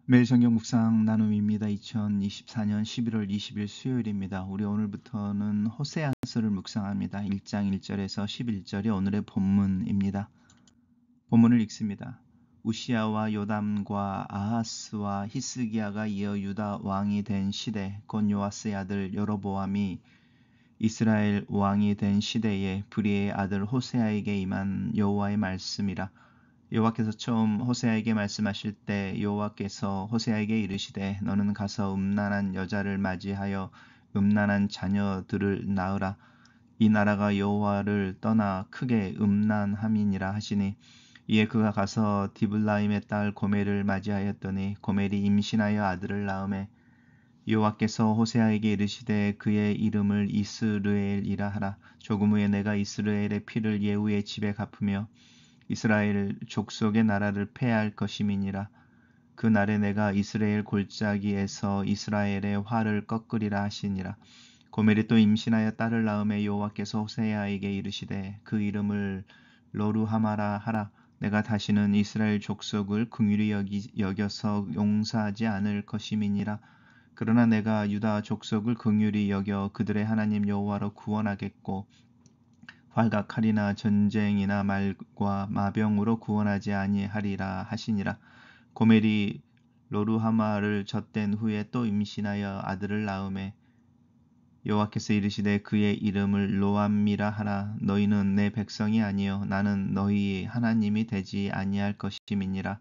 매일 성경 묵상 나눔입니다. 2024년 11월 20일 수요일입니다. 우리 오늘부터는 호세아서를 묵상합니다. 1장 1절에서 11절이 오늘의 본문입니다. 본문을 읽습니다. 우시야와 요담과 아하스와 히스기야가 이어 유다 왕이 된 시대, 곧 요아스의 아들 여로보암이 이스라엘 왕이 된 시대에 브리의 아들 호세아에게 임한 여호와의 말씀이라. 여호와께서 처음 호세아에게 말씀하실 때 여호와께서 호세아에게 이르시되 너는 가서 음란한 여자를 맞이하여 음란한 자녀들을 낳으라. 이 나라가 여호와를 떠나 크게 음란함이니라 하시니, 이에 그가 가서 디블라임의 딸 고멜을 맞이하였더니 고멜이 임신하여 아들을 낳음에 여호와께서 호세아에게 이르시되 그의 이름을 이스르엘이라 하라. 조금 후에 내가 이스라엘의 피를 예후의 집에 갚으며 이스라엘 족속의 나라를 패할 것임이니라. 그 날에 내가 이스라엘 골짜기에서 이스라엘의 활을 꺾으리라 하시니라. 고멜이 또 임신하여 딸을 낳음에 여호와께서 호세아에게 이르시되 그 이름을 로루하마라 하라. 내가 다시는 이스라엘 족속을 긍휼히 여겨서 용서하지 않을 것임이니라. 그러나 내가 유다 족속을 긍휼히 여겨 그들의 하나님 여호와로 구원하겠고 활과 칼이나 전쟁이나 말과 마병으로 구원하지 아니하리라 하시니라. 고멜이 로루하마를 젖된 후에 또 임신하여 아들을 낳음에 여호와께서 이르시되 그의 이름을 로암미라 하라. 너희는 내 백성이 아니요 나는 너희 하나님이 되지 아니할 것임이니라.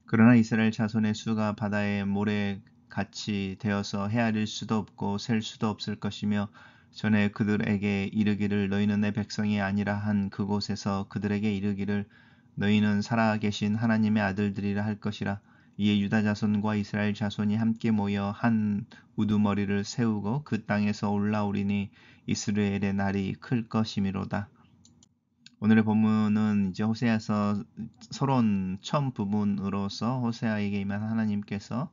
그러나 이스라엘 자손의 수가 바다의 모래같이 되어서 헤아릴 수도 없고 셀 수도 없을 것이며, 전에 그들에게 이르기를 너희는 내 백성이 아니라 한 그곳에서 그들에게 이르기를 너희는 살아계신 하나님의 아들들이라 할 것이라. 이에 유다 자손과 이스라엘 자손이 함께 모여 한 우두머리를 세우고 그 땅에서 올라오리니 이스라엘의 날이 클 것이미로다. 오늘의 본문은 이제 호세아서 서론 처음 부분으로서 호세아에게 임한 하나님께서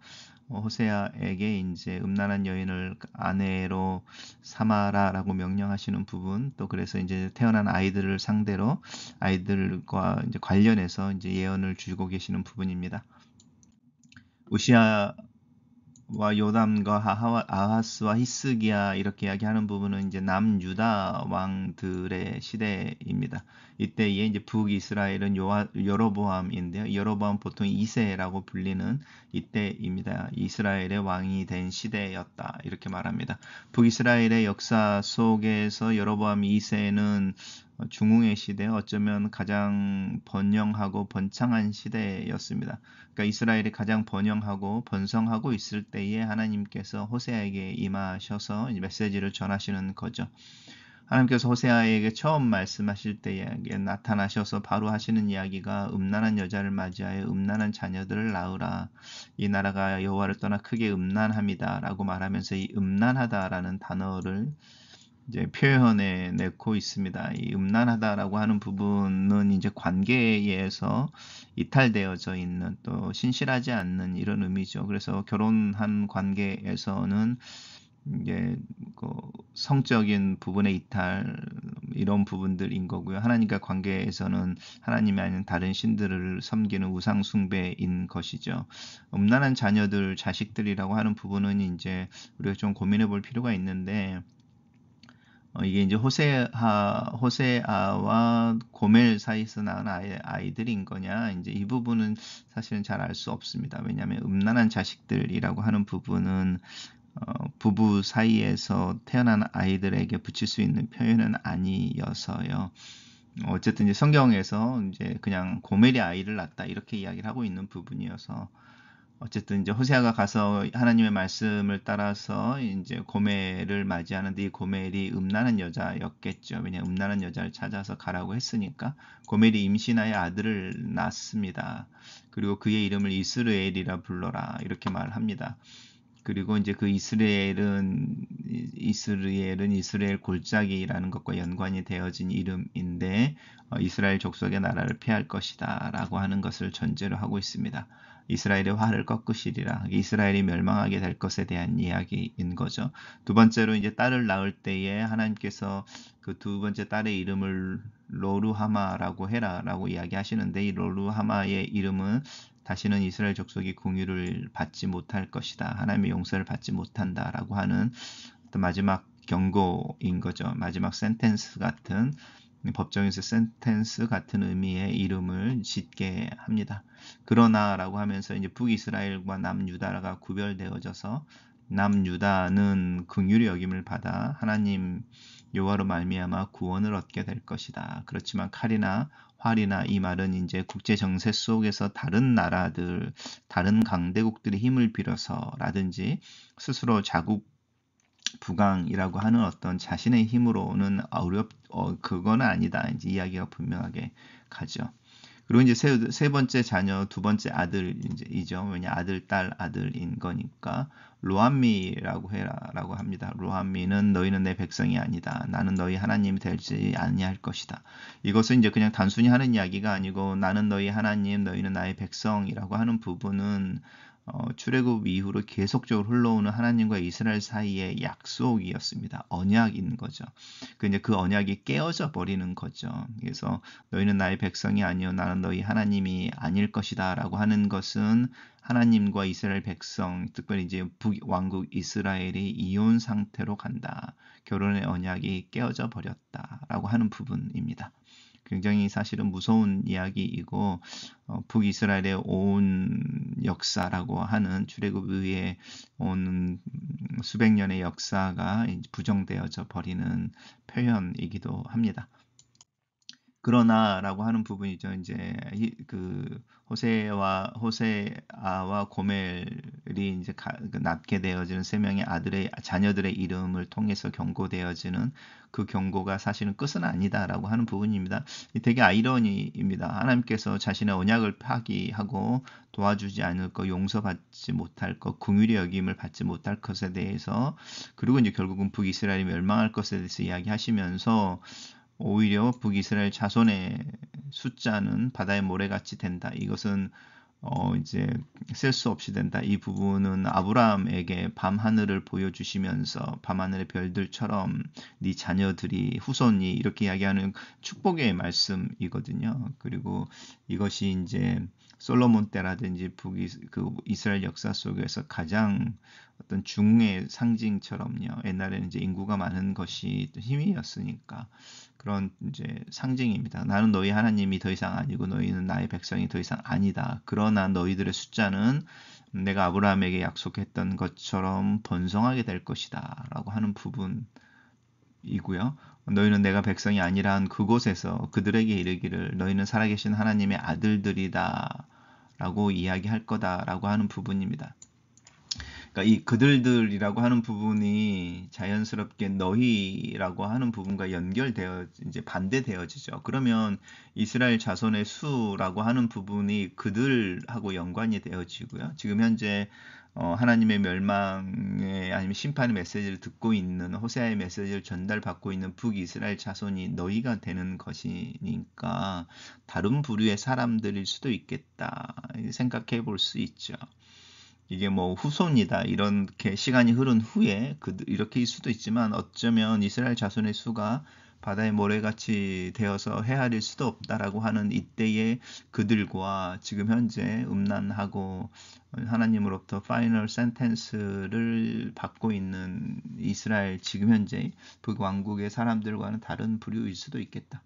호세아에게 이제 음란한 여인을 아내로 삼아라라고 명령하시는 부분, 또 그래서 이제 태어난 아이들을 상대로 아이들과 이제 관련해서 이제 예언을 주고 계시는 부분입니다. 우시아 와 요담과 아하스와 히스기야 이렇게 이야기하는 부분은 이제 남유다 왕들의 시대입니다. 이때에 이제 북이스라엘은 여로보암인데요. 여로보암 보통 2세라고 불리는 이때입니다. 이스라엘의 왕이 된 시대였다 이렇게 말합니다. 북이스라엘의 역사 속에서 여로보암 2세는 중흥의 시대, 어쩌면 가장 번영하고 번창한 시대였습니다. 그러니까 이스라엘이 가장 번영하고 번성하고 있을 때에 하나님께서 호세아에게 임하셔서 메시지를 전하시는 거죠. 하나님께서 호세아에게 처음 말씀하실 때에 나타나셔서 바로 하시는 이야기가 음란한 여자를 맞이하여 음란한 자녀들을 낳으라. 이 나라가 여호와를 떠나 크게 음란함이다 라고 말하면서 이 음란하다라는 단어를 이제 표현해 내고 있습니다. 이 음란하다라고 하는 부분은 이제 관계에서 이탈되어져 있는, 또 신실하지 않는 이런 의미죠. 그래서 결혼한 관계에서는 이제 그 성적인 부분의 이탈, 이런 부분들인 거고요. 하나님과 관계에서는 하나님이 아닌 다른 신들을 섬기는 우상 숭배인 것이죠. 음란한 자녀들, 자식들이라고 하는 부분은 이제 우리가 좀 고민해 볼 필요가 있는데, 이게 이제 호세아와 고멜 사이에서 낳은 아이들인 거냐, 이제 이 부분은 사실은 잘 알 수 없습니다. 왜냐하면 음란한 자식들이라고 하는 부분은 부부 사이에서 태어난 아이들에게 붙일 수 있는 표현은 아니어서요. 어쨌든 이제 성경에서 이제 그냥 고멜이 아이를 낳았다 이렇게 이야기를 하고 있는 부분이어서, 어쨌든 이제 호세아가 가서 하나님의 말씀을 따라서 이제 고멜을 맞이하는데, 이 고멜이 음란한 여자였겠죠. 왜냐하면 음란한 여자를 찾아서 가라고 했으니까. 고멜이 임신하여 아들을 낳습니다. 그리고 그의 이름을 이스르엘이라 불러라 이렇게 말합니다. 그리고 이제 그 이스라엘은 이스라엘 골짜기라는 것과 연관이 되어진 이름인데, 이스라엘 족속의 나라를 피할 것이다 라고 하는 것을 전제로 하고 있습니다. 이스라엘의 활을 꺾으시리라. 이스라엘이 멸망하게 될 것에 대한 이야기인 거죠. 두 번째로 이제 딸을 낳을 때에 하나님께서 그 두 번째 딸의 이름을 로루하마라고 해라라고 이야기하시는데, 이 로루하마의 이름은 다시는 이스라엘 족속이 공유를 받지 못할 것이다. 하나님의 용서를 받지 못한다라고 하는 어떤 마지막 경고인 거죠. 마지막 센텐스 같은 법정에서 센텐스 같은 의미의 이름을 짓게 합니다. 그러나라고 하면서 이제 북이스라엘과 남유다가 구별되어져서 남유다는 긍휼의 여김을 받아 하나님 여호와로 말미암아 구원을 얻게 될 것이다. 그렇지만 칼이나 활이나 이 말은 이제 국제 정세 속에서 다른 나라들, 다른 강대국들의 힘을 빌어서라든지 스스로 자국 부강이라고 하는 어떤 자신의 힘으로는 그거는 아니다. 이제 이야기가 분명하게 가죠. 그리고 이제 세 번째 자녀, 두 번째 아들이죠. 왜냐 아들, 딸, 아들인 거니까 로암미라고 해라라고 합니다. 로암미는 너희는 내 백성이 아니다. 나는 너희 하나님이 되지 아니할 것이다. 이것은 이제 그냥 단순히 하는 이야기가 아니고 나는 너희 하나님, 너희는 나의 백성이라고 하는 부분은 출애굽 이후로 계속적으로 흘러오는 하나님과 이스라엘 사이의 약속이었습니다. 언약인 거죠. 이제 그 언약이 깨어져 버리는 거죠. 그래서 너희는 나의 백성이 아니요 나는 너희 하나님이 아닐 것이다라고 하는 것은 하나님과 이스라엘 백성, 특별히 이제 북왕국 이스라엘이 이혼 상태로 간다. 결혼의 언약이 깨어져 버렸다라고 하는 부분입니다. 굉장히 사실은 무서운 이야기이고 북이스라엘의 온 역사라고 하는 출애굽 이후에 온 수백 년의 역사가 부정되어져 버리는 표현이기도 합니다. 그러나라고 하는 부분이죠. 이제 그 호세아와 고멜이 이제 낳게 되어지는 세 명의 자녀들의 이름을 통해서 경고되어지는 그 경고가 사실은 끝은 아니다라고 하는 부분입니다. 되게 아이러니입니다. 하나님께서 자신의 언약을 파기하고 도와주지 않을 것, 용서받지 못할 것, 긍휼의 여김을 받지 못할 것에 대해서 그리고 이제 결국은 북이스라엘이 멸망할 것에 대해서 이야기하시면서 오히려 북이스라엘 자손의 숫자는 바다의 모래같이 된다. 이것은 이제 셀 수 없이 된다. 이 부분은 아브라함에게 밤하늘을 보여주시면서 밤하늘의 별들처럼 네 자녀들이 후손이 이렇게 이야기하는 축복의 말씀이거든요. 그리고 이것이 이제 솔로몬 때라든지 이스라엘 역사 속에서 가장 어떤 중의 상징처럼요. 옛날에는 이제 인구가 많은 것이 힘이었으니까 그런 이제 상징입니다. 나는 너희 하나님이 더 이상 아니고 너희는 나의 백성이 더 이상 아니다. 그러나 너희들의 숫자는 내가 아브라함에게 약속했던 것처럼 번성하게 될 것이다. 라고 하는 부분이고요. 너희는 내가 백성이 아니라 한 그곳에서 그들에게 이르기를 너희는 살아계신 하나님의 아들들이다. 라고 이야기할 거다라고 하는 부분입니다. 그러니까 이 그들이라고 하는 부분이 자연스럽게 너희라고 하는 부분과 연결되어 이제 반대되어지죠. 그러면 이스라엘 자손의 수라고 하는 부분이 그들하고 연관이 되어지고요. 지금 현재 하나님의 멸망의 아니면 심판의 메시지를 듣고 있는 호세아의 메시지를 전달받고 있는 북이스라엘 자손이 너희가 되는 것이니까 다른 부류의 사람들일 수도 있겠다 생각해 볼 수 있죠. 이게 뭐 후손이다 이렇게 시간이 흐른 후에 이렇게일 수도 있지만 어쩌면 이스라엘 자손의 수가 바다의 모래같이 되어서 헤아릴 수도 없다라고 하는 이때의 그들과 지금 현재 음란하고 하나님으로부터 파이널 센텐스를 받고 있는 이스라엘 지금 현재 북왕국의 사람들과는 다른 부류일 수도 있겠다.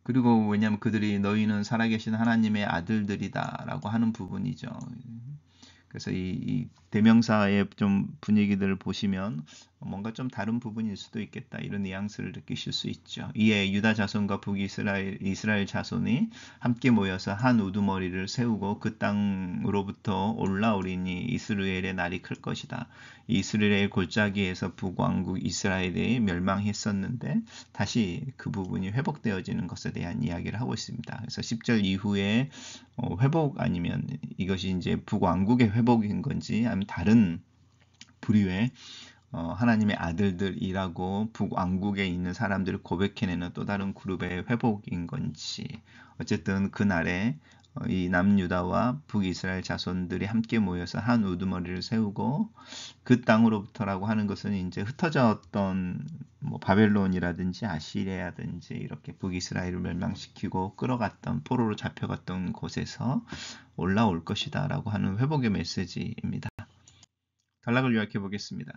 그리고 왜냐하면 그들이 너희는 살아계신 하나님의 아들들이다라고 하는 부분이죠. 그래서 이 대명사의 좀 분위기들을 보시면 뭔가 좀 다른 부분일 수도 있겠다 이런 뉘앙스를 느끼실 수 있죠. 이에 유다 자손과 이스라엘 자손이 함께 모여서 한 우두머리를 세우고 그 땅으로부터 올라오리니 이스라엘의 날이 클 것이다. 이스라엘 골짜기에서 북왕국 이스라엘이 멸망했었는데 다시 그 부분이 회복되어지는 것에 대한 이야기를 하고 있습니다. 그래서 10절 이후에 회복 아니면 이것이 이제 북왕국의 회복인 건지 아니면 다른 부류의 하나님의 아들들이라고 북왕국에 있는 사람들을 고백해내는 또 다른 그룹의 회복인 건지 어쨌든 그날에 이 남유다와 북이스라엘 자손들이 함께 모여서 한 우두머리를 세우고 그 땅으로부터라고 하는 것은 이제 흩어졌던 뭐 바벨론이라든지 아시리아든지 이렇게 북이스라엘을 멸망시키고 끌어갔던 포로로 잡혀갔던 곳에서 올라올 것이다라고 하는 회복의 메시지입니다. 단락을 요약해 보겠습니다.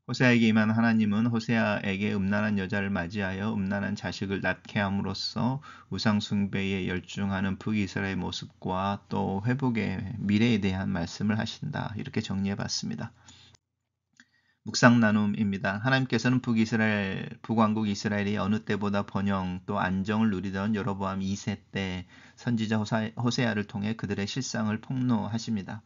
호세아에게 임한 하나님은 호세아에게 음란한 여자를 맞이하여 음란한 자식을 낳게 함으로써 우상 숭배에 열중하는 북이스라엘의 모습과 또 회복의 미래에 대한 말씀을 하신다. 이렇게 정리해 봤습니다. 묵상 나눔입니다. 하나님께서는 북왕국 이스라엘이 어느 때보다 번영 또 안정을 누리던 여로보암 2세 때 선지자 호세아를 통해 그들의 실상을 폭로하십니다.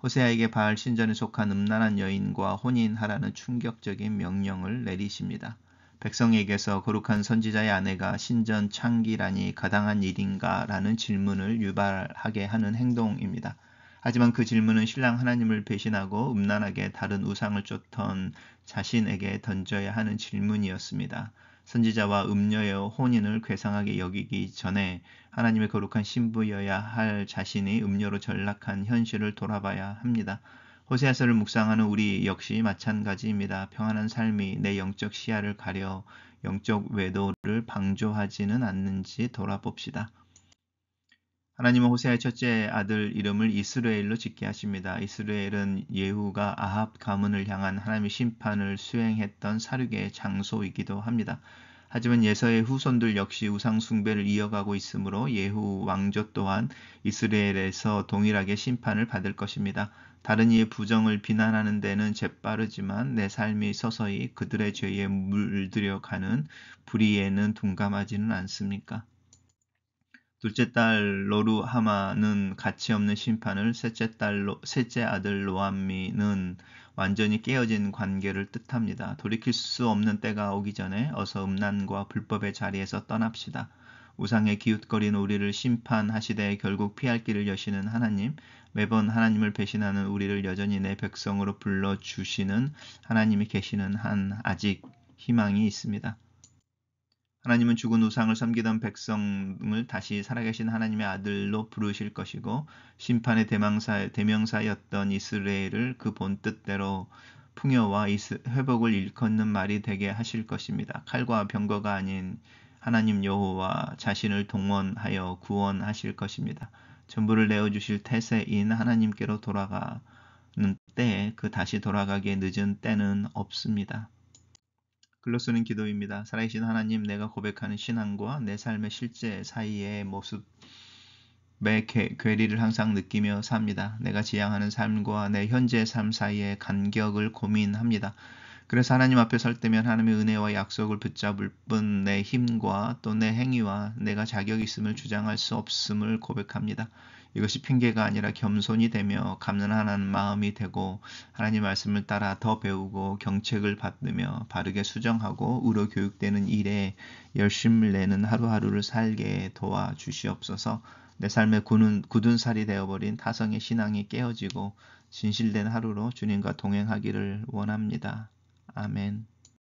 호세아에게 바알 신전에 속한 음란한 여인과 혼인하라는 충격적인 명령을 내리십니다. 백성에게서 거룩한 선지자의 아내가 신전 창기라니 가당한 일인가? 라는 질문을 유발하게 하는 행동입니다. 하지만 그 질문은 신랑 하나님을 배신하고 음란하게 다른 우상을 쫓던 자신에게 던져야 하는 질문이었습니다. 선지자와 음녀의 혼인을 괴상하게 여기기 전에 하나님의 거룩한 신부여야 할 자신이 음녀로 전락한 현실을 돌아봐야 합니다. 호세아서를 묵상하는 우리 역시 마찬가지입니다. 평안한 삶이 내 영적 시야를 가려 영적 외도를 방조하지는 않는지 돌아봅시다. 하나님은 호세아의 첫째 아들 이름을 이스라엘로 짓게 하십니다. 이스라엘은 예후가 아합 가문을 향한 하나님의 심판을 수행했던 사륙의 장소이기도 합니다. 하지만 예서의 후손들 역시 우상 숭배를 이어가고 있으므로 예후 왕조 또한 이스라엘에서 동일하게 심판을 받을 것입니다. 다른 이의 부정을 비난하는 데는 재빠르지만 내 삶이 서서히 그들의 죄에 물들여가는 불의에는 둔감하지는 않습니까? 둘째 딸 로루하마는 가치 없는 심판을, 셋째 아들 로암미는 완전히 깨어진 관계를 뜻합니다. 돌이킬 수 없는 때가 오기 전에 어서 음란과 불법의 자리에서 떠납시다. 우상에 기웃거리는 우리를 심판하시되 결국 피할 길을 여시는 하나님, 매번 하나님을 배신하는 우리를 여전히 내 백성으로 불러주시는 하나님이 계시는 한 아직 희망이 있습니다. 하나님은 죽은 우상을 섬기던 백성을 다시 살아계신 하나님의 아들로 부르실 것이고 심판의 대명사였던 이스라엘을 그 본뜻대로 풍요와 회복을 일컫는 말이 되게 하실 것입니다. 칼과 병거가 아닌 하나님 여호와 자신을 동원하여 구원하실 것입니다. 전부를 내어주실 태세인 하나님께로 돌아가는 때에 그 다시 돌아가기에 늦은 때는 없습니다. 글로 쓰는 기도입니다. 살아계신 하나님, 내가 고백하는 신앙과 내 삶의 실제 사이의 모습의 괴리를 항상 느끼며 삽니다. 내가 지향하는 삶과 내 현재의 삶 사이의 간격을 고민합니다. 그래서 하나님 앞에 설 때면 하나님의 은혜와 약속을 붙잡을 뿐 내 힘과 또 내 행위와 내가 자격이 있음을 주장할 수 없음을 고백합니다. 이것이 핑계가 아니라 겸손이 되며 감사하는 마음이 되고 하나님 말씀을 따라 더 배우고 경책을 받으며 바르게 수정하고 의로 교육되는 일에 열심을 내는 하루하루를 살게 도와주시옵소서. 내 삶의 굳은 살이 되어버린 타성의 신앙이 깨어지고 진실된 하루로 주님과 동행하기를 원합니다. 아멘.